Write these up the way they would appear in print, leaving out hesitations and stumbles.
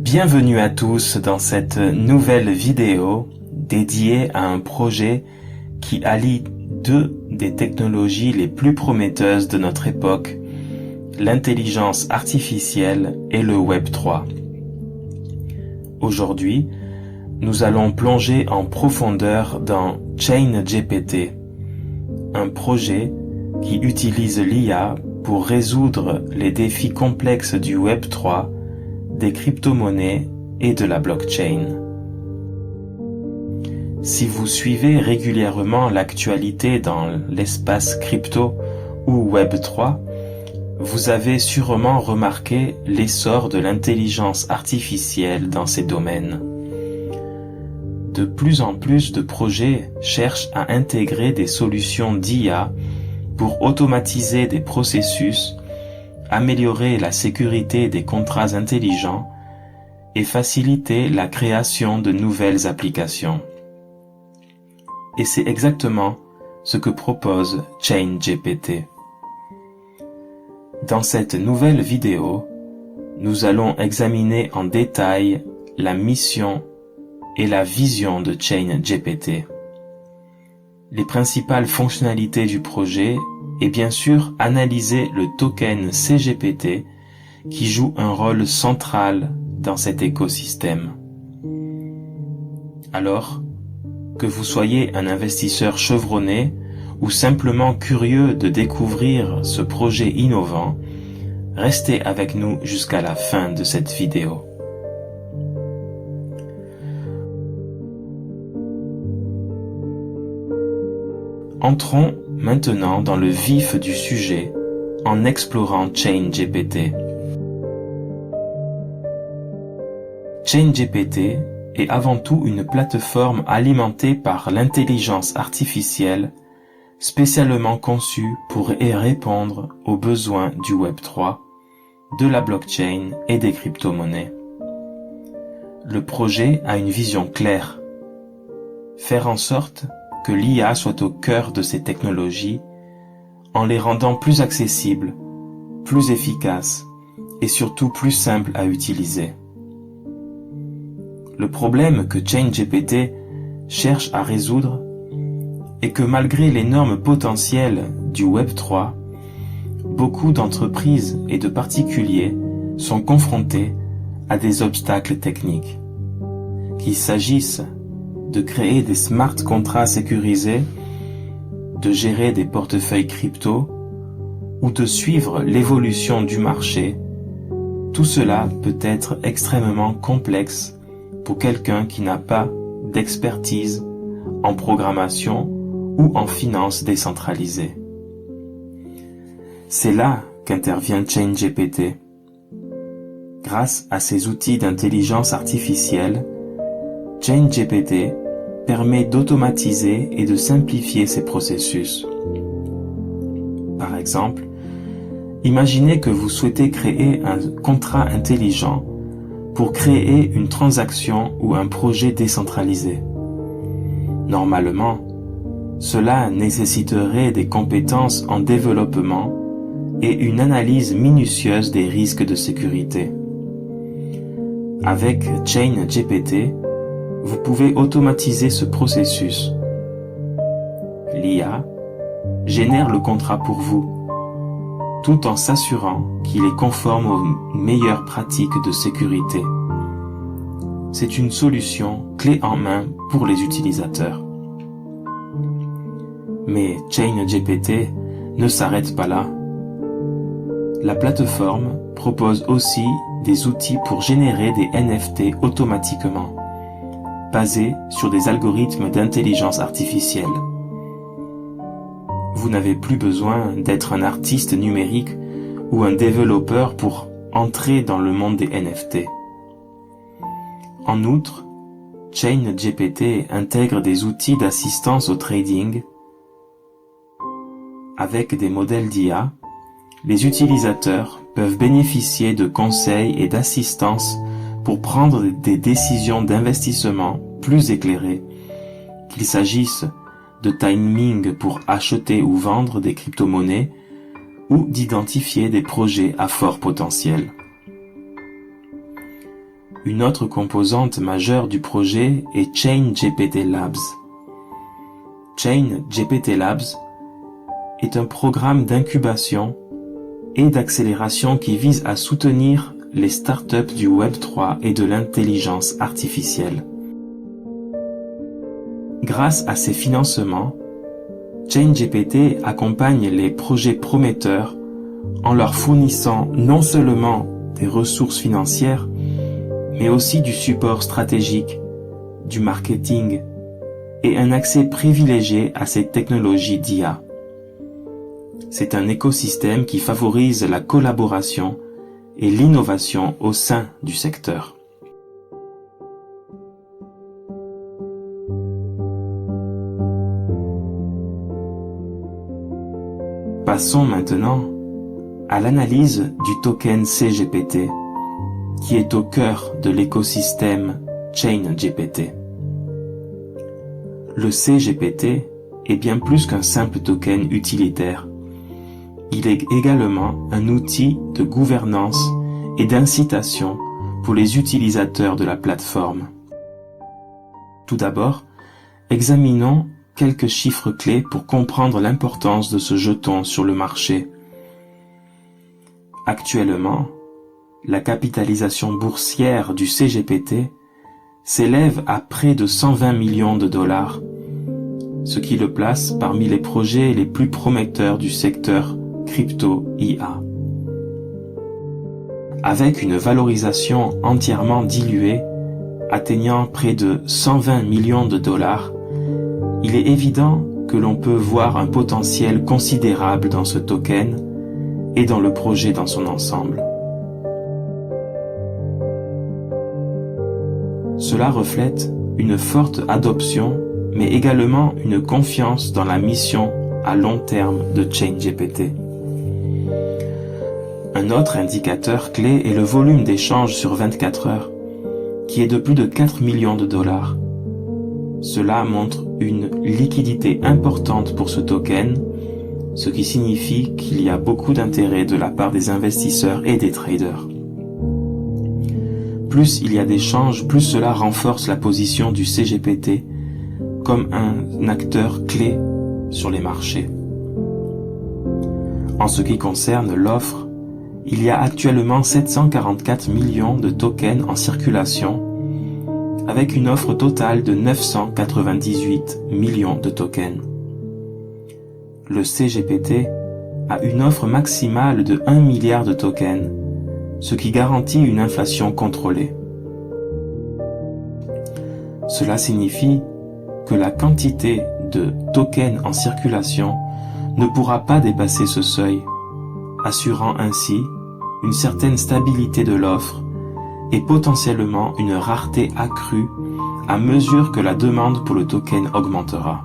Bienvenue à tous dans cette nouvelle vidéo dédiée à un projet qui allie deux des technologies les plus prometteuses de notre époque, l'intelligence artificielle et le Web 3. Aujourd'hui, nous allons plonger en profondeur dans ChainGPT, un projet qui utilise l'IA pour résoudre les défis complexes du Web 3, des crypto-monnaies et de la blockchain. Si vous suivez régulièrement l'actualité dans l'espace crypto ou Web 3, vous avez sûrement remarqué l'essor de l'intelligence artificielle dans ces domaines. De plus en plus de projets cherchent à intégrer des solutions d'IA pour automatiser des processus, améliorer la sécurité des contrats intelligents et faciliter la création de nouvelles applications. Et c'est exactement ce que propose ChainGPT. Dans cette nouvelle vidéo, nous allons examiner en détail la mission et la vision de ChainGPT, les principales fonctionnalités du projet et bien sûr analyser le token CGPT qui joue un rôle central dans cet écosystème. Alors, que vous soyez un investisseur chevronné ou simplement curieux de découvrir ce projet innovant, restez avec nous jusqu'à la fin de cette vidéo. Entrons maintenant dans le vif du sujet en explorant ChainGPT. ChainGPT est avant tout une plateforme alimentée par l'intelligence artificielle spécialement conçue pour répondre aux besoins du Web 3, de la blockchain et des crypto-monnaies. Le projet a une vision claire: faire en sorte que l'IA soit au cœur de ces technologies en les rendant plus accessibles, plus efficaces et surtout plus simples à utiliser. Le problème que ChainGPT cherche à résoudre est que malgré l'énorme potentiel du Web 3, beaucoup d'entreprises et de particuliers sont confrontés à des obstacles techniques. Qu'il s'agisse de créer des smart contrats sécurisés, de gérer des portefeuilles crypto ou de suivre l'évolution du marché, tout cela peut être extrêmement complexe pour quelqu'un qui n'a pas d'expertise en programmation ou en finance décentralisée. C'est là qu'intervient ChainGPT. Grâce à ses outils d'intelligence artificielle, ChainGPT permet d'automatiser et de simplifier ces processus. Par exemple, imaginez que vous souhaitez créer un contrat intelligent pour créer une transaction ou un projet décentralisé. Normalement, cela nécessiterait des compétences en développement et une analyse minutieuse des risques de sécurité. Avec ChainGPT, vous pouvez automatiser ce processus. L'IA génère le contrat pour vous, tout en s'assurant qu'il est conforme aux meilleures pratiques de sécurité. C'est une solution clé en main pour les utilisateurs. Mais ChainGPT ne s'arrête pas là. La plateforme propose aussi des outils pour générer des NFT automatiquement, basés sur des algorithmes d'intelligence artificielle. Vous n'avez plus besoin d'être un artiste numérique ou un développeur pour entrer dans le monde des NFT. En outre, ChainGPT intègre des outils d'assistance au trading. Avec des modèles d'IA, les utilisateurs peuvent bénéficier de conseils et d'assistance pour prendre des décisions d'investissement plus éclairées, qu'il s'agisse de timing pour acheter ou vendre des crypto-monnaies ou d'identifier des projets à fort potentiel. Une autre composante majeure du projet est ChainGPT Labs. ChainGPT Labs est un programme d'incubation et d'accélération qui vise à soutenir les startups du Web3 et de l'intelligence artificielle. Grâce à ces financements, ChainGPT accompagne les projets prometteurs en leur fournissant non seulement des ressources financières, mais aussi du support stratégique, du marketing et un accès privilégié à ces technologies d'IA. C'est un écosystème qui favorise la collaboration et l'innovation au sein du secteur. Passons maintenant à l'analyse du token CGPT, qui est au cœur de l'écosystème ChainGPT. Le CGPT est bien plus qu'un simple token utilitaire. Il est également un outil de gouvernance et d'incitation pour les utilisateurs de la plateforme. Tout d'abord, examinons quelques chiffres clés pour comprendre l'importance de ce jeton sur le marché. Actuellement, la capitalisation boursière du CGPT s'élève à près de 120 millions de dollars, ce qui le place parmi les projets les plus prometteurs du secteur crypto-IA. Avec une valorisation entièrement diluée, atteignant près de 120 millions de dollars, il est évident que l'on peut voir un potentiel considérable dans ce token et dans le projet dans son ensemble. Cela reflète une forte adoption, mais également une confiance dans la mission à long terme de ChainGPT. Un autre indicateur clé est le volume d'échanges sur 24 heures, qui est de plus de 4 millions de dollars. Cela montre une liquidité importante pour ce token, ce qui signifie qu'il y a beaucoup d'intérêt de la part des investisseurs et des traders. Plus il y a d'échanges, plus cela renforce la position du CGPT comme un acteur clé sur les marchés. En ce qui concerne l'offre, il y a actuellement 744 millions de tokens en circulation, avec une offre totale de 998 millions de tokens. Le CGPT a une offre maximale de 1 milliard de tokens, ce qui garantit une inflation contrôlée. Cela signifie que la quantité de tokens en circulation ne pourra pas dépasser ce seuil, assurant ainsi une certaine stabilité de l'offre et potentiellement une rareté accrue à mesure que la demande pour le token augmentera.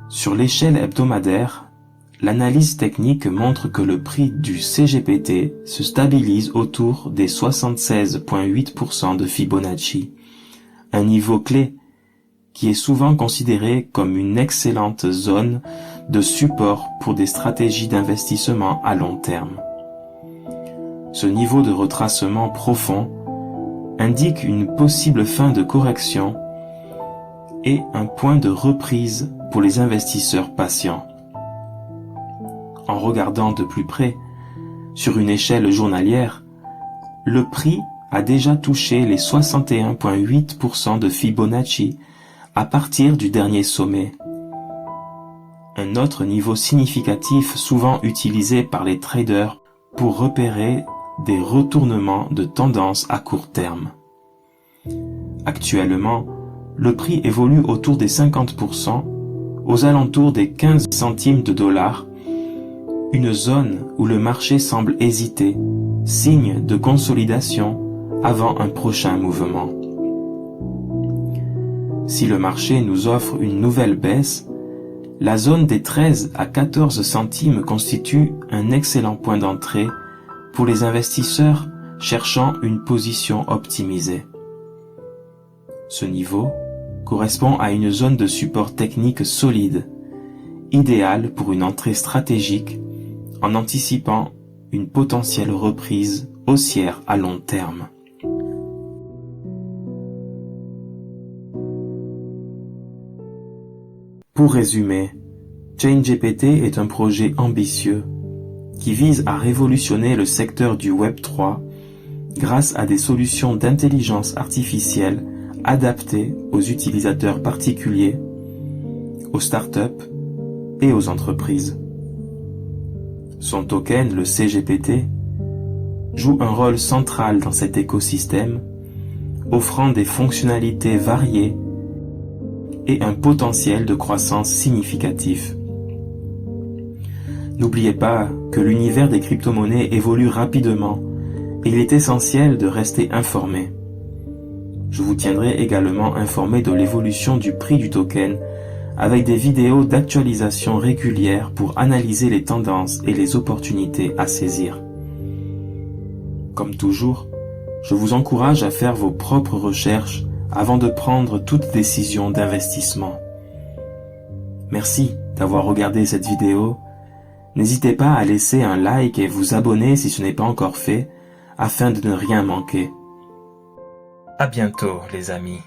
Sur l'échelle hebdomadaire, l'analyse technique montre que le prix du CGPT se stabilise autour des 76,8% de Fibonacci, un niveau clé qui est souvent considéré comme une excellente zone de support pour des stratégies d'investissement à long terme. Ce niveau de retracement profond indique une possible fin de correction et un point de reprise pour les investisseurs patients. En regardant de plus près, sur une échelle journalière, le prix a déjà touché les 61,8% de Fibonacci à partir du dernier sommet. Un autre niveau significatif souvent utilisé par les traders pour repérer des retournements de tendance à court terme. Actuellement, le prix évolue autour des 50%, aux alentours des 15 centimes de dollars, une zone où le marché semble hésiter, signe de consolidation avant un prochain mouvement. Si le marché nous offre une nouvelle baisse, la zone des 13 à 14 centimes constitue un excellent point d'entrée pour les investisseurs cherchant une position optimisée. Ce niveau correspond à une zone de support technique solide, idéale pour une entrée stratégique en anticipant une potentielle reprise haussière à long terme. Pour résumer, ChainGPT est un projet ambitieux qui vise à révolutionner le secteur du Web 3 grâce à des solutions d'intelligence artificielle adaptées aux utilisateurs particuliers, aux startups et aux entreprises. Son token, le CGPT, joue un rôle central dans cet écosystème, offrant des fonctionnalités variées et un potentiel de croissance significatif. N'oubliez pas que l'univers des crypto-monnaies évolue rapidement et il est essentiel de rester informé. Je vous tiendrai également informé de l'évolution du prix du token avec des vidéos d'actualisation régulières pour analyser les tendances et les opportunités à saisir. Comme toujours, je vous encourage à faire vos propres recherches avant de prendre toute décision d'investissement. Merci d'avoir regardé cette vidéo. N'hésitez pas à laisser un like et vous abonner si ce n'est pas encore fait, afin de ne rien manquer. À bientôt, les amis.